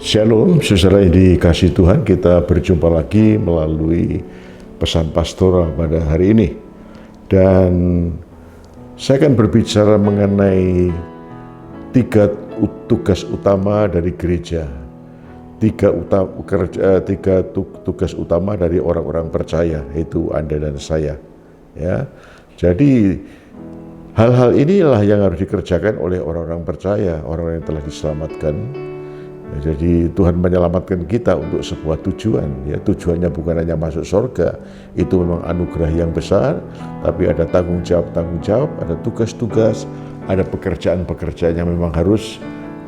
Shalom, saudara yang dikasihi Tuhan, kita berjumpa lagi melalui pesan pastoral pada hari ini. Dan saya akan berbicara mengenai tiga tugas utama dari gereja. Tiga tugas utama dari orang-orang percaya, yaitu Anda dan saya. Ya, jadi hal-hal inilah yang harus dikerjakan oleh orang-orang percaya, orang-orang yang telah diselamatkan. Jadi Tuhan menyelamatkan kita untuk sebuah tujuan. Ya, tujuannya bukan hanya masuk surga, itu memang anugerah yang besar, tapi ada tanggung jawab, ada tugas-tugas, ada pekerjaan-pekerjaan yang memang harus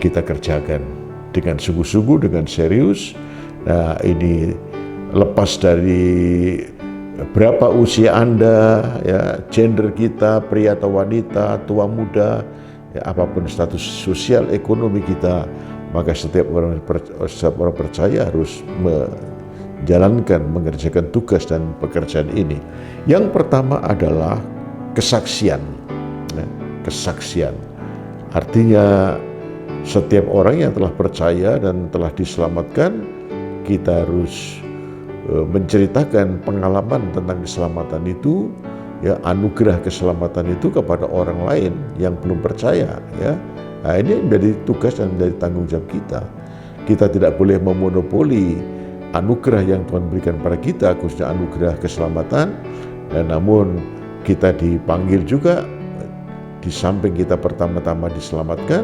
kita kerjakan dengan sungguh-sungguh, dengan serius. Nah, ini lepas dari berapa usia Anda, ya, gender kita, pria atau wanita, tua muda, ya, apapun status sosial ekonomi kita, maka setiap orang percaya harus mengerjakan tugas dan pekerjaan ini. Yang pertama adalah kesaksian. Kesaksian artinya setiap orang yang telah percaya dan telah diselamatkan, kita harus menceritakan pengalaman tentang keselamatan itu, ya, anugerah keselamatan itu kepada orang lain yang belum percaya, ya. Nah, ini menjadi tugas dan menjadi tanggung jawab kita. Kita tidak boleh memonopoli anugerah yang Tuhan berikan pada kita, khususnya anugerah keselamatan. Dan namun kita dipanggil juga, di samping kita pertama-tama diselamatkan,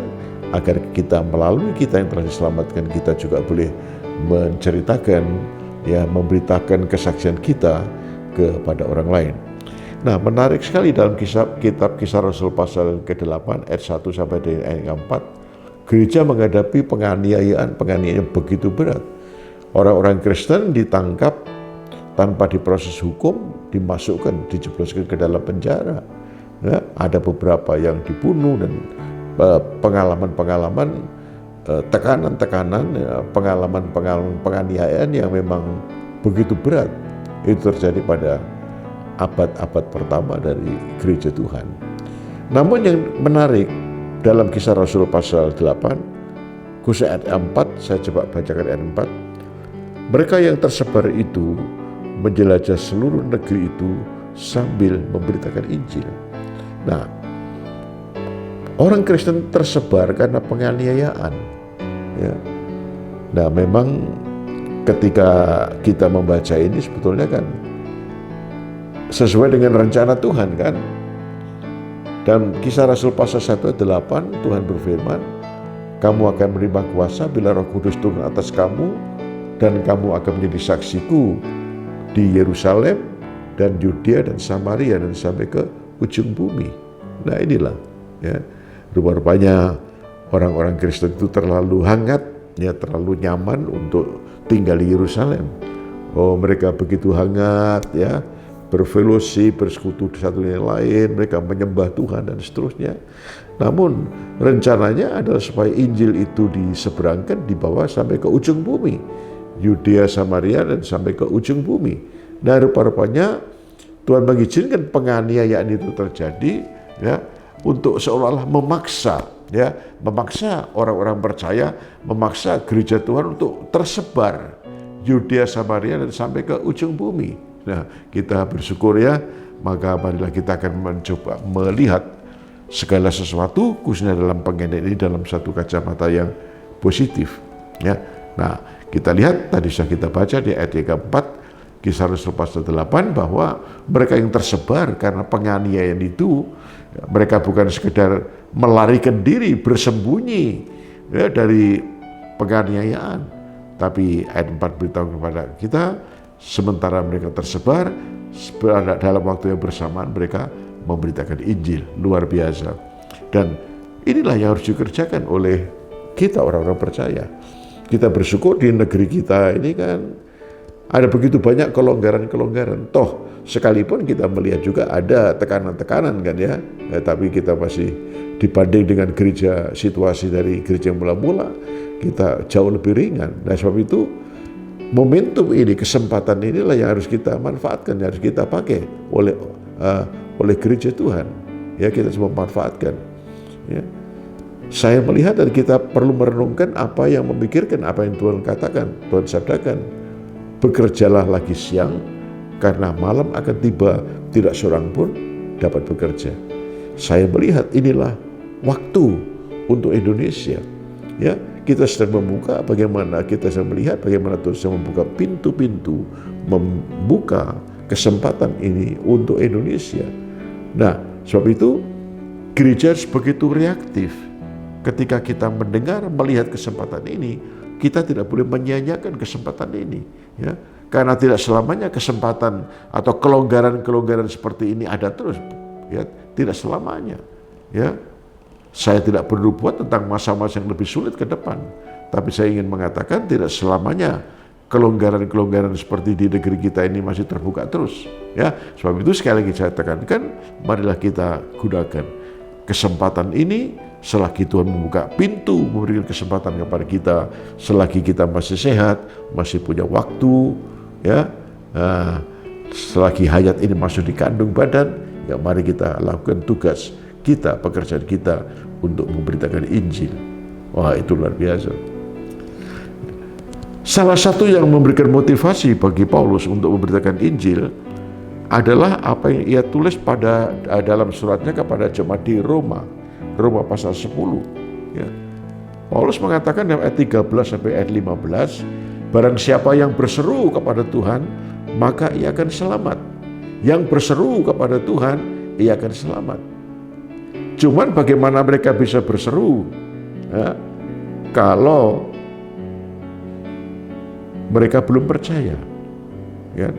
agar kita melalui kita yang telah diselamatkan, kita juga boleh menceritakan, ya, memberitakan kesaksian kita kepada orang lain. Nah, menarik sekali dalam kitab Kisah Rasul pasal ke-8 ayat 1 sampai dengan ayat 4, gereja menghadapi penganiayaan yang begitu berat. Orang-orang Kristen ditangkap tanpa diproses hukum, dimasukkan, dijebloskan ke dalam penjara. Ya, ada beberapa yang dibunuh dan pengalaman-pengalaman tekanan-tekanan, ya, pengalaman penganiayaan yang memang begitu berat. Itu terjadi pada abad-abad pertama dari gereja Tuhan. Namun yang menarik dalam Kisah Rasul pasal 8, khusus ayat 4, saya coba bacakan ayat 4. Mereka yang tersebar itu menjelajah seluruh negeri itu sambil memberitakan Injil. Nah, orang Kristen tersebar karena penganiayaan, ya. Nah, memang ketika kita membaca ini sebetulnya kan sesuai dengan rencana Tuhan, kan. Dan Kisah Rasul pasal 1 ayat 8, Tuhan berfirman, kamu akan menerima kuasa bila Roh Kudus turun atas kamu, dan kamu akan menjadi saksiku di Yerusalem dan Yudea dan Samaria dan sampai ke ujung bumi. Nah, inilah, ya, rupa-rupanya orang-orang Kristen itu terlalu hangat, ya, terlalu nyaman untuk tinggal di Yerusalem. Oh, mereka begitu hangat, ya, berfellowship, bersekutu satu dengan lain, mereka menyembah Tuhan dan seterusnya. Namun rencananya adalah supaya Injil itu diseberangkan, dibawa sampai ke ujung bumi, Yudea, Samaria dan sampai ke ujung bumi. Nah, rupa-rupanya Tuhan mengizinkan penganiayaan itu terjadi, ya, untuk seolah-olah memaksa orang-orang percaya, memaksa gereja Tuhan untuk tersebar Yudea, Samaria dan sampai ke ujung bumi. Nah, kita bersyukur, ya, maka marilah kita akan mencoba melihat segala sesuatu khususnya dalam pengenaan ini dalam satu kacamata yang positif, ya. Nah, kita lihat tadi sudah kita baca di ayat yang keempat Kisah Rasul pasal 8 bahwa mereka yang tersebar karena penganiayaan itu, ya, mereka bukan sekedar melarikan diri bersembunyi, ya, dari penganiayaan, tapi ayat 4 beritahu kepada kita, sementara mereka tersebar, dalam waktu yang bersamaan mereka memberitakan Injil. Luar biasa. Dan inilah yang harus dikerjakan oleh kita orang-orang percaya. Kita bersyukur di negeri kita ini kan ada begitu banyak kelonggaran-kelonggaran. Toh sekalipun kita melihat juga ada tekanan-tekanan, kan, ya, tapi kita masih dibanding dengan gereja, situasi dari gereja yang mula-mula, kita jauh lebih ringan. Nah, sebab itu momentum ini, kesempatan inilah yang harus kita manfaatkan, yang harus kita pakai oleh gereja Tuhan. Ya, kita semua manfaatkan. Ya. saya melihat dan kita perlu merenungkan apa yang memikirkan apa yang Tuhan katakan, Tuhan sabdakan. Bekerjalah lagi siang, karena malam akan tiba, tidak seorang pun dapat bekerja. Saya melihat inilah waktu untuk Indonesia. Ya, kita sedang membuka bagaimana kita sedang melihat bagaimana Tuhan sedang membuka pintu-pintu, membuka kesempatan ini untuk Indonesia. Nah, sebab itu gereja harus begitu reaktif. Ketika kita mendengar, melihat kesempatan ini, kita tidak boleh menyia-nyiakan kesempatan ini, ya. Karena tidak selamanya kesempatan atau kelonggaran-kelonggaran seperti ini ada terus, ya. Tidak selamanya, ya. Saya tidak perlu buat tentang masa-masa yang lebih sulit ke depan, tapi saya ingin mengatakan tidak selamanya kelonggaran-kelonggaran seperti di negeri kita ini masih terbuka terus, ya. Sebab itu sekali lagi saya tekankan, marilah kita gunakan kesempatan ini selagi Tuhan membuka pintu, memberikan kesempatan kepada kita, selagi kita masih sehat, masih punya waktu, ya. Selagi hayat ini masuk di kandung badan, ya mari kita lakukan tugas kita, pekerjaan kita untuk memberitakan Injil. Wah, itu luar biasa. Salah satu yang memberikan motivasi bagi Paulus untuk memberitakan Injil adalah apa yang ia tulis pada dalam suratnya kepada jemaat di Roma pasal 10. Ya. Paulus mengatakan dalam ayat 13 sampai ayat 15, barang siapa yang berseru kepada Tuhan, maka ia akan selamat. Yang berseru kepada Tuhan, ia akan selamat. Cuman bagaimana mereka bisa berseru, ya, kalau mereka belum percaya, ya.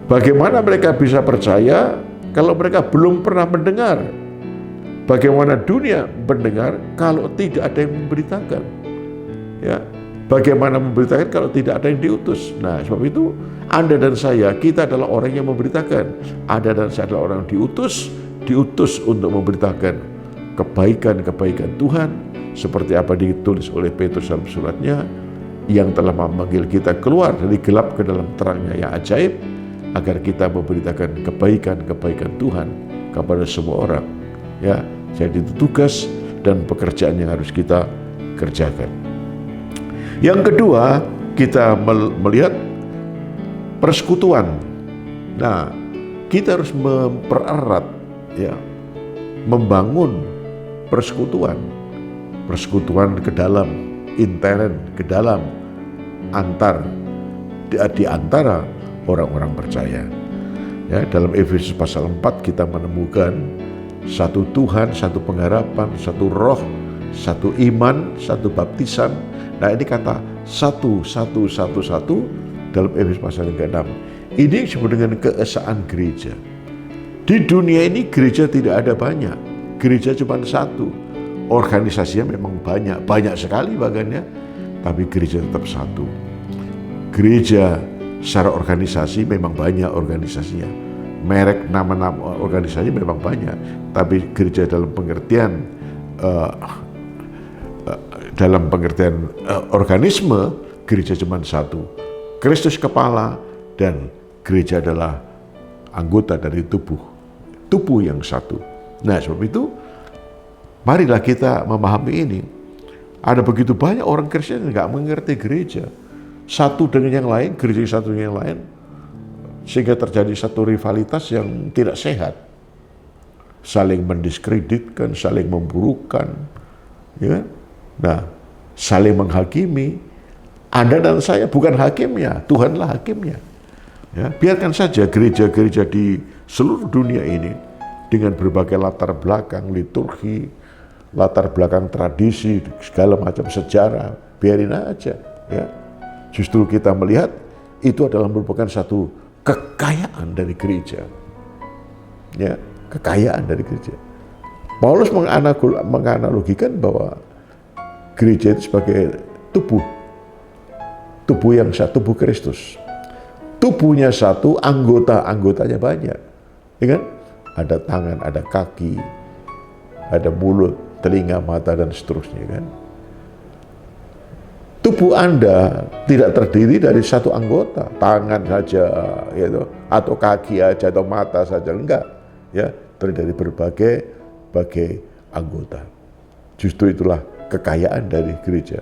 Bagaimana mereka bisa percaya kalau mereka belum pernah mendengar? Bagaimana dunia mendengar kalau tidak ada yang memberitakan? Ya, bagaimana memberitakan kalau tidak ada yang diutus? Nah, sebab itu Anda dan saya, kita adalah orang yang memberitakan. Anda dan saya adalah orang yang diutus untuk memberitakan kebaikan-kebaikan Tuhan, seperti apa ditulis oleh Petrus dalam suratnya, yang telah memanggil kita keluar dari gelap ke dalam terangnya yang ajaib, agar kita memberitakan kebaikan-kebaikan Tuhan kepada semua orang. Ya, jadi itu tugas dan pekerjaan yang harus kita kerjakan. Yang kedua, kita melihat persekutuan. Nah, kita harus mempererat, ya, membangun persekutuan ke dalam, intern, ke dalam, di antara orang-orang percaya. Ya, dalam Efesus pasal 4 kita menemukan satu Tuhan, satu pengharapan, satu roh, satu iman, satu baptisan. Nah, ini kata satu dalam Efesus pasal yang ke-6. Ini disebut dengan keesaan gereja. Di dunia ini gereja tidak ada banyak. Gereja cuma satu. Organisasinya memang banyak sekali bagiannya, tapi gereja tetap satu. Gereja secara organisasi memang banyak organisasinya. Merek nama-nama organisasi memang banyak, tapi gereja dalam pengertian organisme, gereja cuma satu. Kristus kepala dan gereja adalah anggota dari tubuh yang satu. Nah, sebab itu marilah kita memahami ini. Ada begitu banyak orang Kristen yang nggak mengerti gereja satu dengan yang lain, gereja satu dengan yang lain, sehingga terjadi satu rivalitas yang tidak sehat, saling mendiskreditkan, saling memburukan, ya. Nah, saling menghakimi. Anda dan saya bukan hakimnya, Tuhanlah hakimnya. Ya, biarkan saja gereja-gereja di seluruh dunia ini dengan berbagai latar belakang liturgi, latar belakang tradisi, segala macam sejarah, biarin aja. Ya. Justru kita melihat itu adalah merupakan satu kekayaan dari gereja. Ya, kekayaan dari gereja. Paulus menganalogikan bahwa gereja itu sebagai tubuh yang satu, tubuh Kristus. Tubuhnya satu, anggotanya banyak. Ya kan? Ada tangan, ada kaki, ada mulut, telinga, mata, dan seterusnya, kan? Tubuh Anda tidak terdiri dari satu anggota, tangan saja, gitu, atau kaki aja, atau mata saja, enggak, ya, terdiri dari berbagai anggota. Justru itulah kekayaan dari gereja.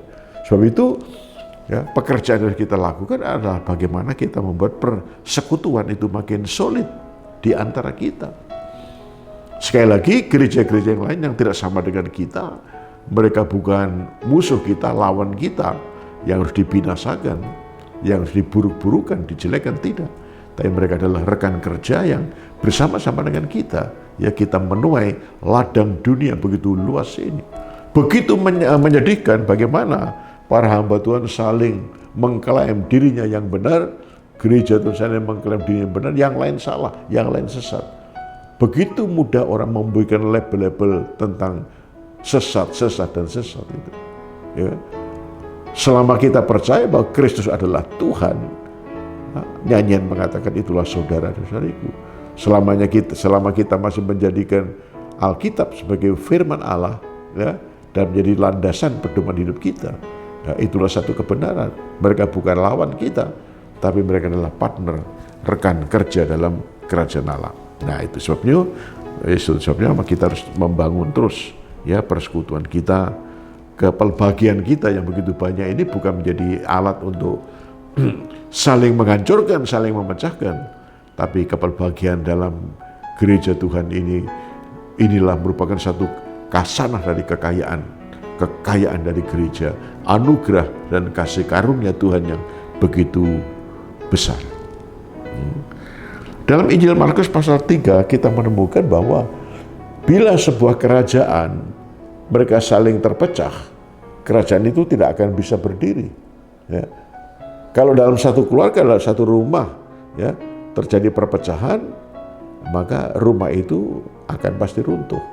Sebab itu ya, pekerjaan yang kita lakukan adalah bagaimana kita membuat persekutuan itu makin solid di antara kita. Sekali lagi, gereja-gereja yang lain yang tidak sama dengan kita, mereka bukan musuh kita, lawan kita, yang harus dibinasakan, yang harus diburuk-burukan, dijelekkan, tidak. Tapi mereka adalah rekan kerja yang bersama-sama dengan kita. Ya, kita menuai ladang dunia begitu luas ini. Begitu menyedihkan bagaimana para hamba Tuhan saling mengklaim dirinya yang benar, gereja Tuhan saling mengklaim dirinya yang benar, yang lain salah, yang lain sesat. Begitu mudah orang memberikan label-label tentang sesat itu. Ya. Selama kita percaya bahwa Kristus adalah Tuhan, nyanyian mengatakan itulah saudara-saudariku. Selama kita masih menjadikan Alkitab sebagai firman Allah, ya, dan menjadi landasan pedoman hidup kita, ya, itulah satu kebenaran. Mereka bukan lawan kita, tapi mereka adalah partner, rekan kerja dalam kerajaan Allah. Nah, itu sebabnya kita harus membangun terus ya persekutuan kita. Kepelbagian kita yang begitu banyak ini bukan menjadi alat untuk saling menghancurkan, saling memecahkan, tapi kepelbagian dalam gereja Tuhan inilah merupakan satu kasanah dari kekayaan dari gereja, anugerah dan kasih karunia Tuhan yang begitu besar. Dalam Injil Markus pasal 3 kita menemukan bahwa bila sebuah kerajaan mereka saling terpecah, kerajaan itu tidak akan bisa berdiri. Ya. Kalau dalam satu keluarga, dalam satu rumah, ya, terjadi perpecahan, maka rumah itu akan pasti runtuh.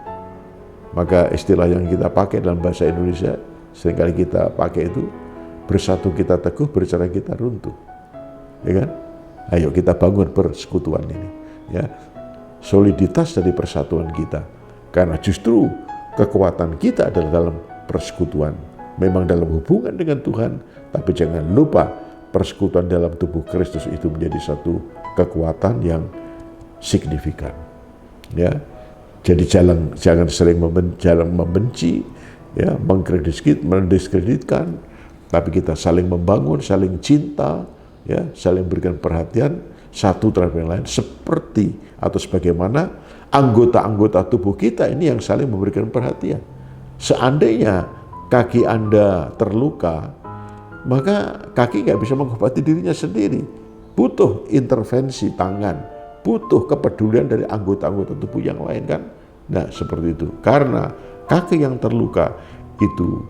Maka istilah yang kita pakai dalam bahasa Indonesia, seringkali kita pakai itu, bersatu kita teguh, bercerai kita runtuh. Ya kan? Ayo kita bangun persekutuan ini. Ya. Soliditas dari persatuan kita. Karena justru kekuatan kita adalah dalam persekutuan. Memang dalam hubungan dengan Tuhan, tapi jangan lupa persekutuan dalam tubuh Kristus itu menjadi satu kekuatan yang signifikan. Ya, jadi jangan sering membenci, ya, mendiskreditkan, tapi kita saling membangun, saling cinta, ya, saling berikan perhatian satu terhadap yang lain, seperti atau sebagaimana anggota-anggota tubuh kita ini yang saling memberikan perhatian. Seandainya kaki Anda terluka, maka kaki nggak bisa mengobati dirinya sendiri. Butuh intervensi tangan, butuh kepedulian dari anggota-anggota tubuh yang lain kan. Nah seperti itu, karena kaki yang terluka itu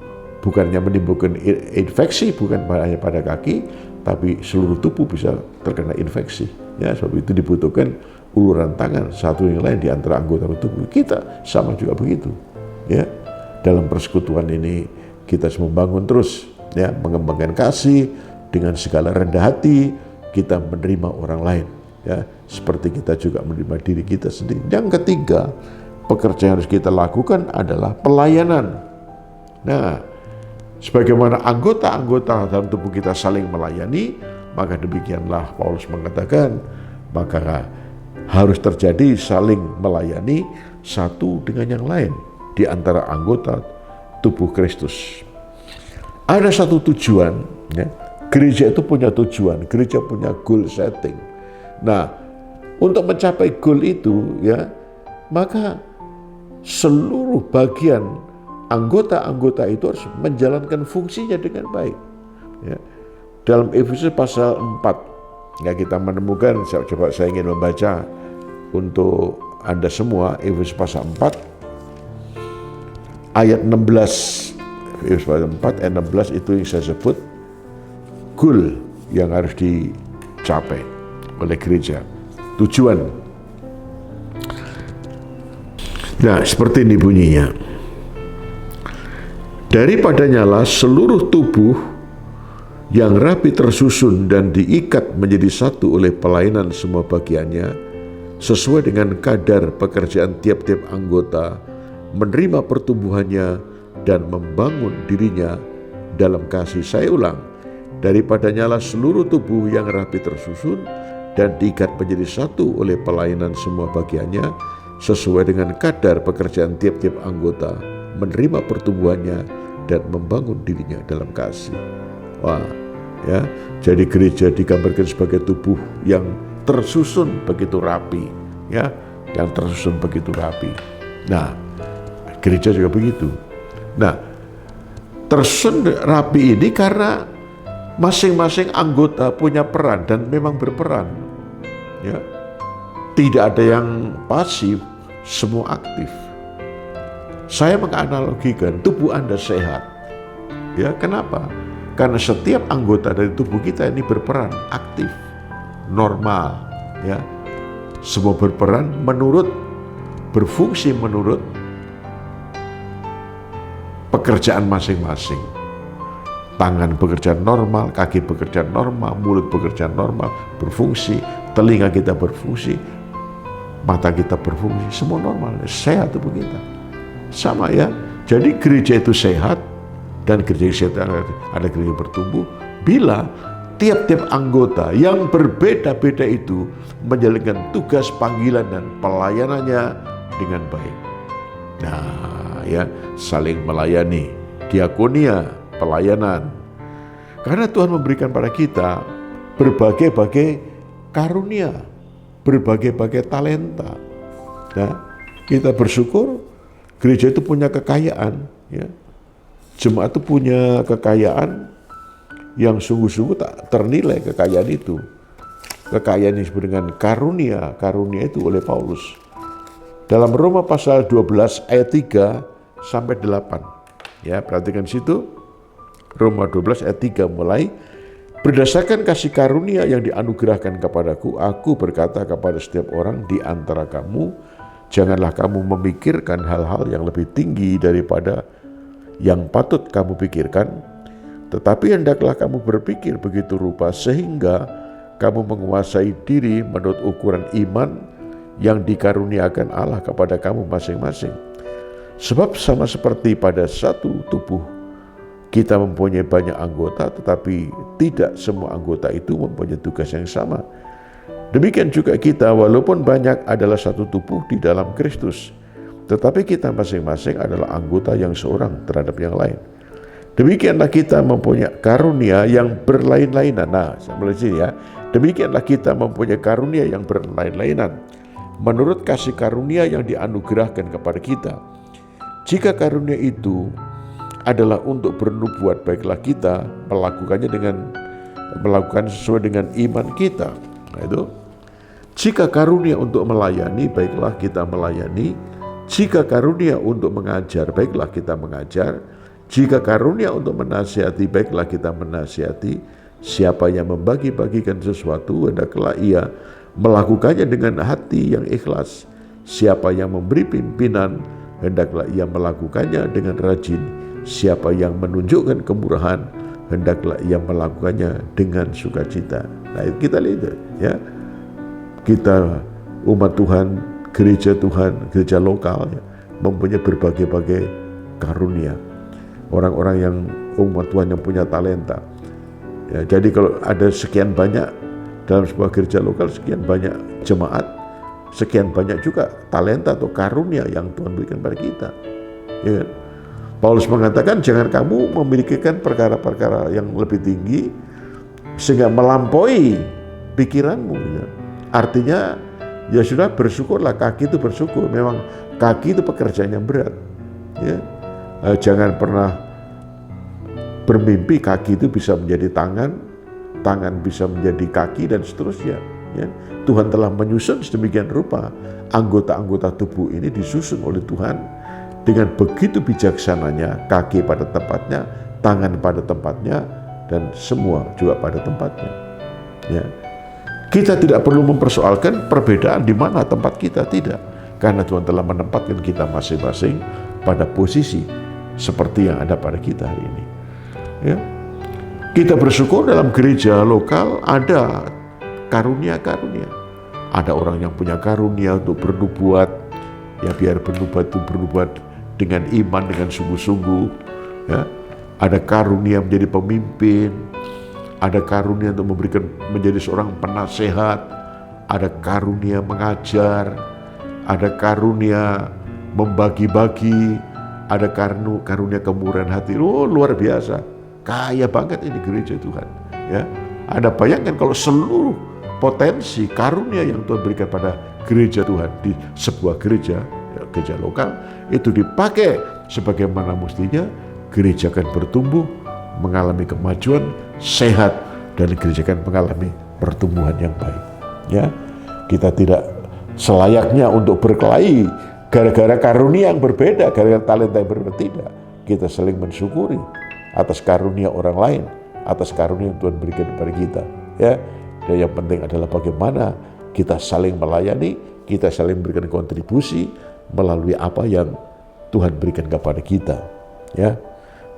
bukannya menimbulkan infeksi, bukan hanya pada kaki, tapi seluruh tubuh bisa terkena infeksi. Ya, sebab itu dibutuhkan uluran tangan satu yang lain di antara anggota tubuh kita, sama juga begitu. Ya, dalam persekutuan ini kita harus membangun terus, ya, mengembangkan kasih dengan segala rendah hati, kita menerima orang lain, ya, seperti kita juga menerima diri kita sendiri. Yang ketiga, pekerjaan yang harus kita lakukan adalah pelayanan. Nah, sebagaimana anggota-anggota dalam tubuh kita saling melayani, maka demikianlah Paulus mengatakan, maka harus terjadi saling melayani satu dengan yang lain di antara anggota tubuh Kristus. Ada satu tujuan, ya. Gereja itu punya tujuan, gereja punya goal setting. Nah, untuk mencapai goal itu, ya, maka seluruh bagian anggota-anggota itu harus menjalankan fungsinya dengan baik. Ya. Dalam Efesus pasal 4, ya, kita menemukan, saya ingin membaca untuk Anda semua, Efesus pasal 4, ayat 16. Efesus pasal 4, ayat 16 itu yang saya sebut goal yang harus dicapai oleh gereja. Tujuan. Nah, seperti ini bunyinya. Daripadanya lah seluruh tubuh yang rapi tersusun dan diikat menjadi satu oleh pelayanan semua bagiannya, sesuai dengan kadar pekerjaan tiap-tiap anggota, menerima pertumbuhannya dan membangun dirinya dalam kasih. Saya ulang, daripadanya lah seluruh tubuh yang rapi tersusun dan diikat menjadi satu oleh pelayanan semua bagiannya, sesuai dengan kadar pekerjaan tiap-tiap anggota, menerima pertumbuhannya, dan membangun dirinya dalam kasih. Wah, ya, jadi gereja digambarkan sebagai tubuh yang tersusun begitu rapi, ya, yang tersusun begitu rapi. Nah, gereja juga begitu. Nah, tersusun rapi ini karena masing-masing anggota punya peran dan memang berperan, ya. Tidak ada yang pasif, semua aktif. Saya menganalogikan tubuh Anda sehat. Ya, kenapa? Karena setiap anggota dari tubuh kita ini berperan aktif, normal, ya. Semua berperan berfungsi menurut pekerjaan masing-masing. Tangan bekerja normal, kaki bekerja normal, mulut bekerja normal, berfungsi, telinga kita berfungsi, mata kita berfungsi, semua normal, sehat tubuh kita. Sama, ya. Jadi gereja itu sehat, dan gereja sehat ada gereja bertumbuh bila tiap-tiap anggota yang berbeda-beda itu menjalankan tugas panggilan dan pelayanannya dengan baik. Nah, ya, saling melayani, diakonia, pelayanan. Karena Tuhan memberikan pada kita berbagai-bagai karunia, berbagai-bagai talenta. Nah, kita bersyukur gereja itu punya kekayaan, ya. Jemaat itu punya kekayaan yang sungguh-sungguh tak ternilai. Kekayaan itu, kekayaan yang disebut dengan karunia itu oleh Paulus dalam Roma pasal 12 ayat 3 sampai 8. Ya, perhatikan situ, Roma 12 ayat 3 mulai. Berdasarkan kasih karunia yang dianugerahkan kepadaku, aku berkata kepada setiap orang di antara kamu, janganlah kamu memikirkan hal-hal yang lebih tinggi daripada yang patut kamu pikirkan, tetapi hendaklah kamu berpikir begitu rupa sehingga kamu menguasai diri menurut ukuran iman yang dikaruniakan Allah kepada kamu masing-masing. Sebab sama seperti pada satu tubuh, kita mempunyai banyak anggota, tetapi tidak semua anggota itu mempunyai tugas yang sama. Demikian juga kita, walaupun banyak adalah satu tubuh di dalam Kristus, tetapi kita masing-masing adalah anggota yang seorang terhadap yang lain. Demikianlah kita mempunyai karunia yang berlain-lainan. Nah, sampai sini ya. Demikianlah kita mempunyai karunia yang berlain-lainan menurut kasih karunia yang dianugerahkan kepada kita. Jika karunia itu adalah untuk bernubuat, baiklah kita melakukan sesuai dengan iman kita. Nah, itu. Jika karunia untuk melayani, baiklah kita melayani. Jika karunia untuk mengajar, baiklah kita mengajar. Jika karunia untuk menasihati, baiklah kita menasihati. Siapa yang membagi-bagikan sesuatu, hendaklah ia melakukannya dengan hati yang ikhlas. Siapa yang memberi pimpinan, hendaklah ia melakukannya dengan rajin. Siapa yang menunjukkan kemurahan, hendaklah ia melakukannya dengan sukacita. Nah, kita lihat, ya. Kita umat Tuhan, gereja Tuhan, gereja lokal, ya, mempunyai berbagai-bagai karunia. Orang-orang yang umat Tuhan yang punya talenta. Ya, jadi kalau ada sekian banyak dalam sebuah gereja lokal, sekian banyak jemaat, sekian banyak juga talenta atau karunia yang Tuhan berikan pada kita. Ya. Paulus mengatakan jangan kamu memilikikan perkara-perkara yang lebih tinggi sehingga melampaui pikiranmu. Ya. Artinya ya sudah, bersyukurlah, kaki itu bersyukur. Memang kaki itu pekerjaan yang berat. Ya. Jangan pernah bermimpi kaki itu bisa menjadi tangan, tangan bisa menjadi kaki, dan seterusnya. Ya. Tuhan telah menyusun sedemikian rupa anggota-anggota tubuh ini disusun oleh Tuhan dengan begitu bijaksananya, kaki pada tempatnya, tangan pada tempatnya, dan semua juga pada tempatnya. Ya. Kita tidak perlu mempersoalkan perbedaan di mana tempat kita, tidak. Karena Tuhan telah menempatkan kita masing-masing pada posisi seperti yang ada pada kita hari ini. Ya. Kita bersyukur dalam gereja lokal ada karunia-karunia. Ada orang yang punya karunia untuk bernubuat, ya biar bernubuat itu bernubuat dengan iman, dengan sungguh-sungguh. Ya. Ada karunia menjadi pemimpin, ada karunia untuk menjadi seorang penasehat, ada karunia mengajar, ada karunia membagi-bagi, ada karunia kemurahan hati. Luar biasa, kaya banget ini gereja Tuhan. Ya, Anda bayangkan kalau seluruh potensi karunia yang Tuhan berikan pada gereja Tuhan di sebuah gereja, ya, gereja lokal, itu dipakai sebagaimana mestinya, gereja akan bertumbuh, mengalami kemajuan, sehat, dan gereja akan mengalami pertumbuhan yang baik. Ya, kita tidak selayaknya untuk berkelahi gara-gara karunia yang berbeda, gara-gara talenta yang berbeda. Tidak, kita saling mensyukuri atas karunia orang lain, atas karunia yang Tuhan berikan kepada kita. Ya, dan yang penting adalah bagaimana kita saling melayani, kita saling memberikan kontribusi melalui apa yang Tuhan berikan kepada kita. Ya,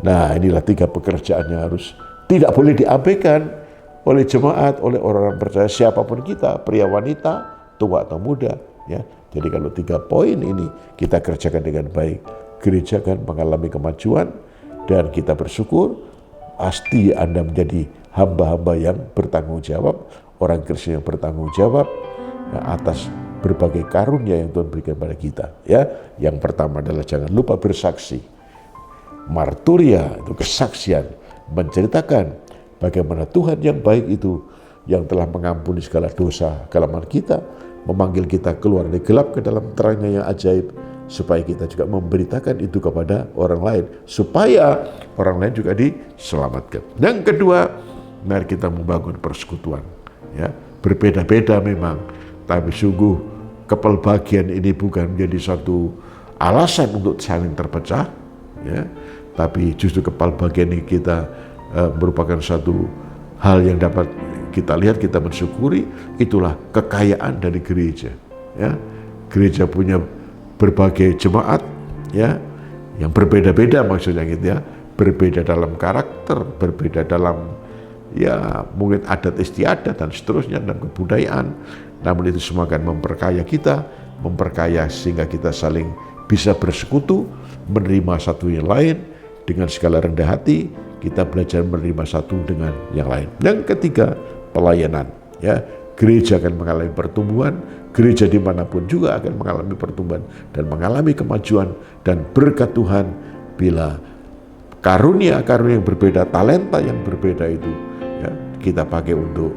nah inilah 3 pekerjaan yang harus tidak boleh diabaikan oleh jemaat, oleh orang-orang percaya siapapun kita, pria wanita, tua atau muda. Ya, jadi kalau 3 poin ini kita kerjakan dengan baik, gereja akan mengalami kemajuan dan kita bersyukur. Pasti Anda menjadi hamba-hamba yang bertanggung jawab, orang Kristen yang bertanggung jawab atas berbagai karunia yang Tuhan berikan pada kita. Ya, yang pertama adalah jangan lupa bersaksi. Marturia itu kesaksian, menceritakan bagaimana Tuhan yang baik itu, yang telah mengampuni segala dosa kelemahan kita, memanggil kita keluar dari gelap ke dalam terangnya yang ajaib, supaya kita juga memberitakan itu kepada orang lain, supaya orang lain juga diselamatkan. Yang kedua, mari kita membangun persekutuan. Ya, berbeda-beda memang, tapi sungguh kepelbagian ini bukan menjadi satu alasan untuk saling terpecah. Ya, tapi justru kepelbagian ini kita merupakan satu hal yang dapat kita lihat, kita mensyukuri. Itulah kekayaan dari gereja. Ya, gereja punya berbagai jemaat, ya, yang berbeda-beda maksudnya gitu ya, berbeda dalam karakter, berbeda dalam ya mungkin adat istiadat dan seterusnya, dan kebudayaan. Namun itu semua akan memperkaya kita, memperkaya sehingga kita saling bisa bersekutu, menerima satu yang lain dengan segala rendah hati. Kita belajar menerima satu dengan yang lain. Yang ketiga, pelayanan. Ya, gereja akan mengalami pertumbuhan, gereja dimanapun juga akan mengalami pertumbuhan dan mengalami kemajuan dan berkat Tuhan bila karunia-karunia yang berbeda, talenta yang berbeda itu, ya, kita pakai untuk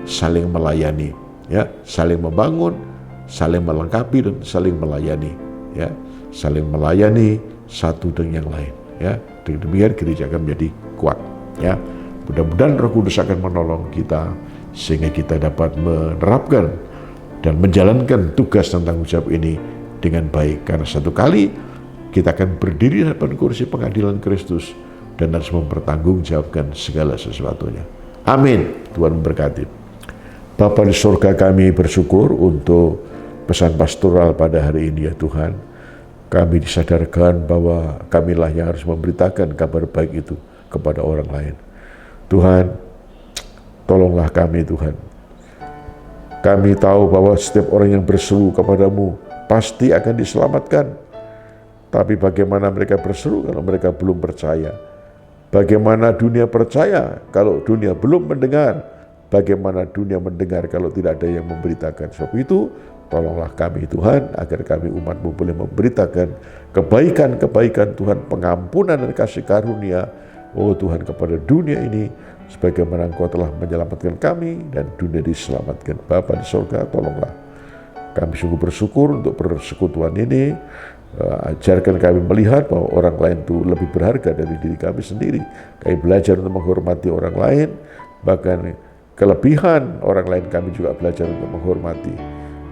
saling melayani, ya, saling membangun, saling melengkapi dan saling melayani, ya, saling melayani satu dengan yang lain, ya. Dengan demikian gereja akan menjadi kuat, ya. Mudah-mudahan Roh Kudus akan menolong kita sehingga kita dapat menerapkan dan menjalankan tugas dan tanggung jawab ini dengan baik. Karena satu kali kita akan berdiri di hadapan kursi pengadilan Kristus dan harus mempertanggungjawabkan segala sesuatunya. Amin. Tuhan memberkati. Bapa di surga, kami bersyukur untuk pesan pastoral pada hari ini ya Tuhan. Kami disadarkan bahwa kamilah yang harus memberitakan kabar baik itu kepada orang lain. Tuhan, tolonglah kami Tuhan. Kami tahu bahwa setiap orang yang berseru kepadamu pasti akan diselamatkan. Tapi bagaimana mereka berseru kalau mereka belum percaya? Bagaimana dunia percaya kalau dunia belum mendengar? Bagaimana dunia mendengar kalau tidak ada yang memberitakan? Sebab itu, tolonglah kami Tuhan, agar kami umat-Mu boleh memberitakan kebaikan-kebaikan Tuhan, pengampunan dan kasih karunia, oh Tuhan, kepada dunia ini, sebagaimana Engkau telah menyelamatkan kami dan dunia diselamatkan. Bapa di surga, tolonglah. Kami sungguh bersyukur untuk persekutuan ini. Ajarkan kami melihat bahwa orang lain itu lebih berharga dari diri kami sendiri. Kami belajar untuk menghormati orang lain, bahkan kelebihan orang lain kami juga belajar untuk menghormati.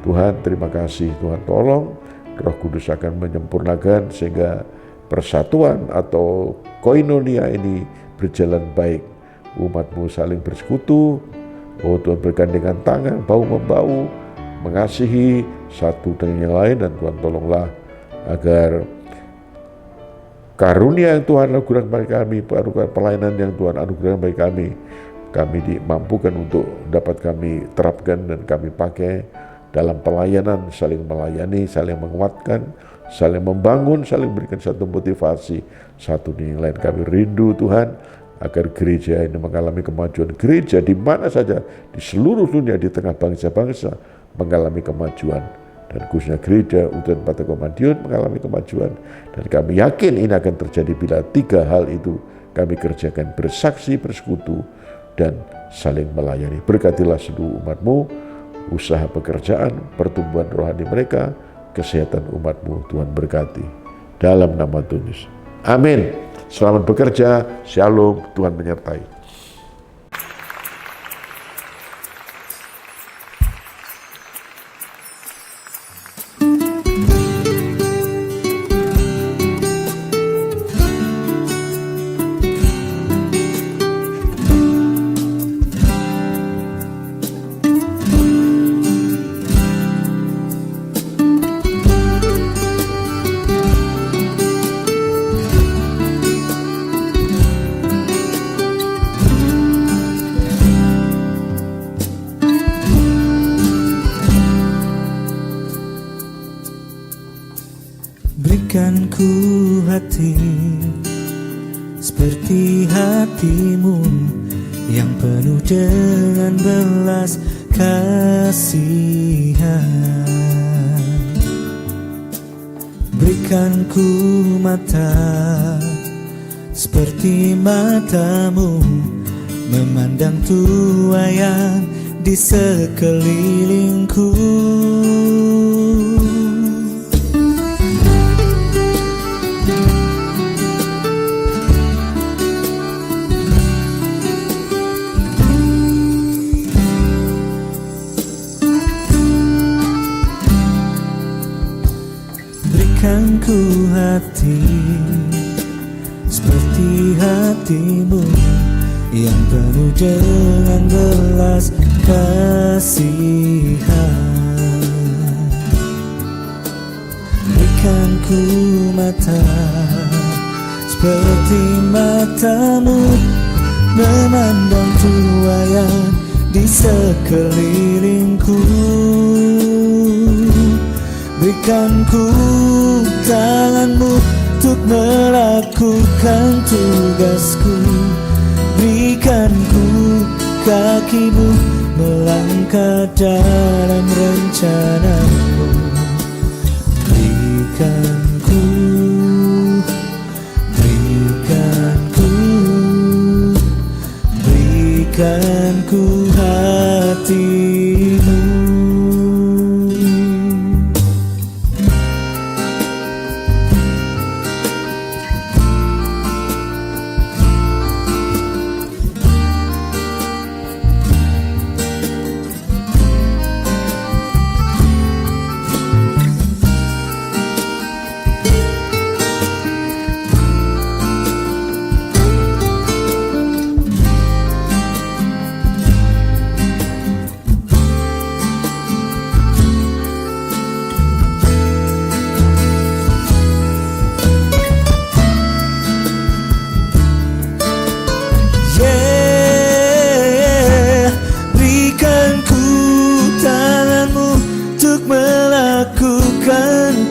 Tuhan, terima kasih. Tuhan, tolong Roh Kudus akan menyempurnakan sehingga persatuan atau koinonia ini berjalan baik. Umat-Mu saling bersekutu, oh Tuhan, bergandengan tangan, bahu-membahu, mengasihi satu dengan yang lain. Dan Tuhan, tolonglah agar karunia yang Tuhan anugerahkan bagi kami, pelayanan yang Tuhan anugerahkan bagi kami dimampukan untuk dapat kami terapkan dan kami pakai dalam pelayanan, saling melayani, saling menguatkan, saling membangun, saling berikan satu motivasi satu dengan yang lain. Kami rindu Tuhan agar gereja ini mengalami kemajuan. Gereja di mana saja di seluruh dunia, di tengah bangsa-bangsa mengalami kemajuan dan khususnya gereja Utusan Patekom Madiun mengalami kemajuan, dan kami yakin ini akan terjadi bila 3 hal itu kami kerjakan: bersaksi, bersekutu, dan saling melayani. Berkatilah seluruh umat-Mu, usaha pekerjaan, pertumbuhan rohani mereka, kesehatan umat-Mu Tuhan berkati. Dalam nama Tuhan Yesus. Amin. Selamat bekerja. Shalom. Tuhan menyertai. Berikan ku hati seperti hatimu yang penuh dengan belas kasihan. Berikan ku mata seperti matamu memandang tuayan di sekelilingku. Berikan ku hati seperti hatimu yang penuh dengan belas kasihan. Berikan ku mata seperti matamu memandang tuayan di sekelilingku. Berikan ku tanganmu untuk melakukan tugasku. Berikan ku kakimu melangkah dalam rencanamu. Berikan ku hatimu.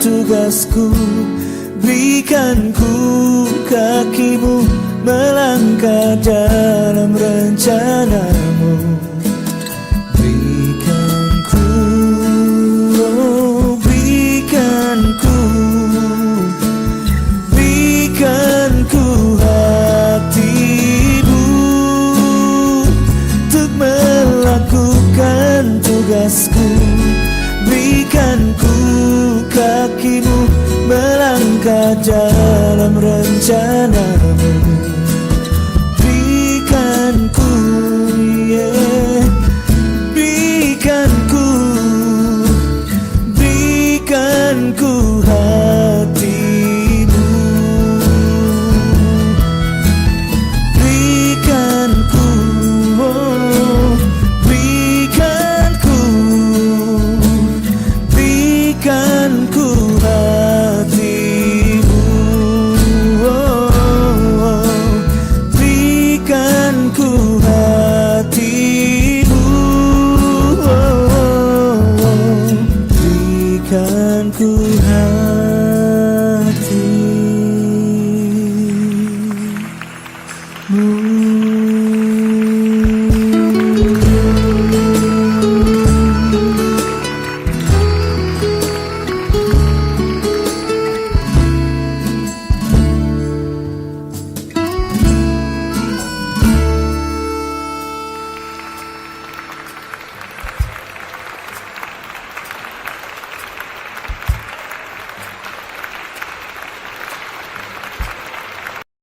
Tugasku, berikan ku kakimu melangkah dalam rencanamu. Berikan ku, berikan ku hatimu untuk melakukan tugasku. Berikan ku kakimu melangkah dalam rencana.